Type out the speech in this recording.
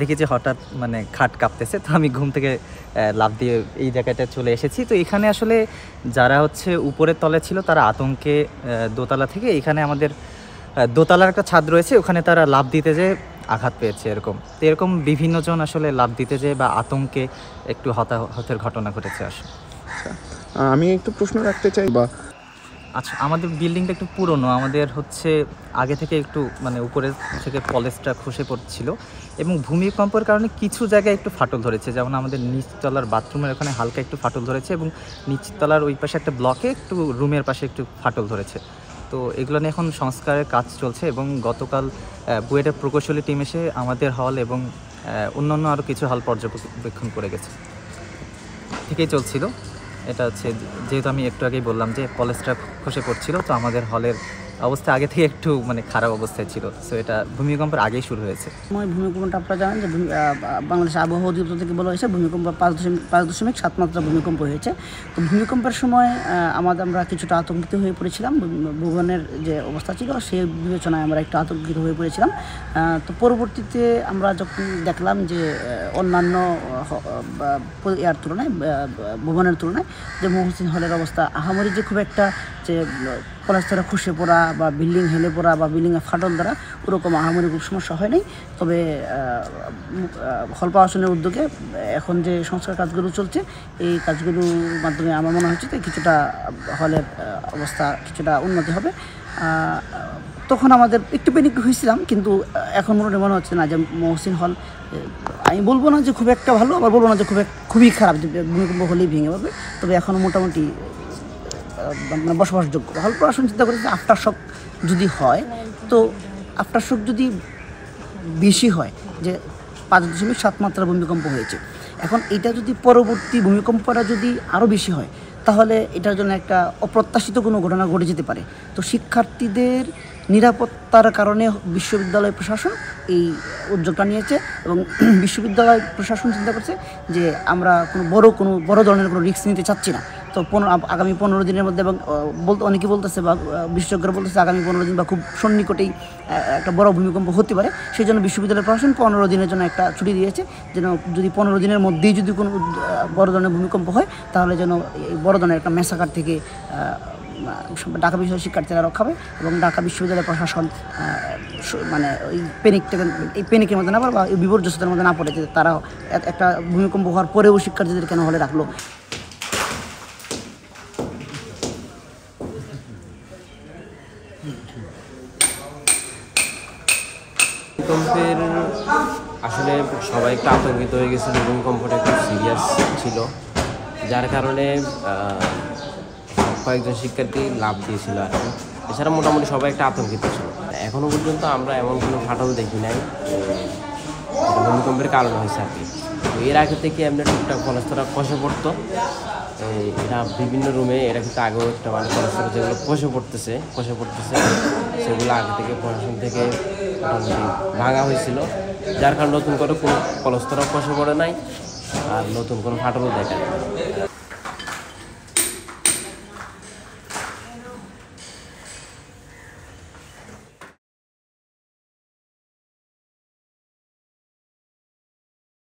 দেখি যে হঠাৎ মানে খাট কাঁপতেছে, তো আমি ঘুম থেকে লাফ দিয়ে এই জায়গাটায় চলে এসেছি। তো এখানে আসলে যারা হচ্ছে উপরের তলে ছিল তারা আতঙ্কে দোতলা থেকে এখানে আমাদের দোতলার একটা ছাদ রয়েছে, ওখানে তারা লাফ দিতে যেয়ে আঘাত পেয়েছে এরকম। তো এরকম বিভিন্নজন আসলে লাফ দিতে যেয়ে বা আতঙ্কে একটু হতাহতের ঘটনা ঘটেছে আসলে। আমি একটু প্রশ্ন রাখতে চাই বা আচ্ছা, আমাদের বিল্ডিংটা একটু পুরনো, আমাদের হচ্ছে আগে থেকে একটু মানে উপরের থেকে পলেসটা খসে পড়ছিল এবং ভূমিকম্পের কারণে কিছু জায়গায় একটু ফাটল ধরেছে, যেমন আমাদের নিচতলার বাথরুমের ওখানে হালকা একটু ফাটল ধরেছে এবং নিচতলার ওই পাশে একটা ব্লকে একটু রুমের পাশে একটু ফাটল ধরেছে। তো এগুলো নিয়ে এখন সংস্কারের কাজ চলছে এবং গতকাল বুয়েটের প্রকৌশলী টিম এসে আমাদের হল এবং অন্যান্য আরও কিছু হল পর্যবেক্ষণ করে গেছে। ঠিকই চলছিল। এটা হচ্ছে যেহেতু আমি একটু আগেই বললাম যে কলেজটা খসে পড়ছিল, তো আমাদের হলের অবস্থা আগে থেকে একটু মানে খারাপ অবস্থায় ছিল। সো এটা ভূমিকম্পের আগেই শুরু হয়েছে। ভূমিকম্পটা আপনারা জানেন যে বাংলাদেশ আবহাওয়া অধিদপ্তর থেকে বলা হয়েছে ভূমিকম্প 5.7 মাত্রা ভূমিকম্প হয়েছে। তো ভূমিকম্পের সময় আমরা কিছুটা আতঙ্কিত হয়ে পড়েছিলাম। ভুবনের যে অবস্থা ছিল সেই বিবেচনায় আমরা একটু আতঙ্কিত হয়ে পড়েছিলাম। তো পরবর্তীতে আমরা যখন দেখলাম যে অন্যান্য এর তুলনায় ভুবনের তুলনায় যে মহসিন হলের অবস্থা আহামরি যে খুব একটা যে পলাস্তরা খসে পড়া বা বিল্ডিং হেলে পড়া বা বিল্ডিংয়ে ফাটল দ্বারা ওরকম আহামরি খুব সমস্যা হয় নাই। তবে হল প্রশাসনের উদ্যোগে এখন যে সংস্কার কাজগুলো চলছে এই কাজগুলোর মাধ্যমে আমার মনে হচ্ছে যে কিছুটা হলের অবস্থা কিছুটা উন্নতি হবে। তখন আমাদের একটু প্যানিক হয়েছিলাম, কিন্তু এখন মনে হচ্ছে না যে মহসিন হল, আমি বলবো না যে খুব একটা ভালো, আবার বলবো না যে খুবই খারাপ, যে ভূমিকম্প হলেই ভেঙে পড়বে। তবে এখনও মোটামুটি মানে বসবাসযোগ্য। হল প্রশাসন চিন্তা করেছে আফটার শক যদি হয়, তো আফটার শক যদি বেশি হয়, যে 5.7 মাত্রা ভূমিকম্প হয়েছে, এখন এটা যদি পরবর্তী ভূমিকম্পটা যদি আরও বেশি হয় তাহলে এটার জন্য একটা অপ্রত্যাশিত কোনো ঘটনা ঘটে যেতে পারে। তো শিক্ষার্থীদের নিরাপত্তার কারণে বিশ্ববিদ্যালয় প্রশাসন এই উদ্যোগটা নিয়েছে এবং বিশ্ববিদ্যালয় প্রশাসন চিন্তা করছে যে আমরা কোনো বড় ধরনের কোনো রিস্ক নিতে চাচ্ছি না। তো আগামী 15 দিনের মধ্যে, এবং অনেকে বলতেছে বা বিশেষজ্ঞরা বলতেছে আগামী 15 দিন বা খুব সন্নিকটেই একটা বড় ভূমিকম্প হতে পারে। সেই জন্য বিশ্ববিদ্যালয় প্রশাসন 15 দিনের জন্য একটা ছুটি দিয়েছে, যেন যদি 15 দিনের মধ্যেই যদি কোনো বড় ধরনের ভূমিকম্প হয় তাহলে যেন এই বড় ধরনের একটা ম্যাসাকার থেকে ঢাকা বিশ্ববিদ্যালয়ের শিক্ষার্থীরা রক্ষা পাবে এবং ঢাকা বিশ্ববিদ্যালয় প্রশাসন মানে এই প্যানিকের মধ্যে না পড়ে বা এই বিপর্যস্ততার মধ্যে না পড়ে, যে তারা একটা ভূমিকম্প হওয়ার পরেও শিক্ষার্থীদের কেন হলে রাখলো। ভূমিকম্পের আসলে সবাই একটু আতঙ্কিত হয়ে গেছিলো। ভূমিকম্পটা একটু সিরিয়াস ছিল, যার কারণে কয়েকজন শিক্ষার্থী লাভ দিয়েছিল আর কি। এছাড়া মোটামুটি সবাই একটা আতঙ্কিত ছিল। এখনও পর্যন্ত আমরা এমন কোনো ফাটল দেখি নাই ভূমিকম্পের কারণে হয়েছে আর কি। এর আগে থেকে এমনি টুকটাক পলাস্তরা খসে পড়তো, এরা বিভিন্ন রুমে, এরা কিন্তু আগেও একটা মানে পলাস্তরা যেগুলো খসে পড়তেছে সেগুলো আগে থেকে প্রশাসন থেকে মোটামুটি ভাঙা হয়েছিল, যার কারণে নতুন করে কোনো পলাস্তরা খসে পড়ে নাই আর নতুন কোনো ফাটলও দেখা যায়।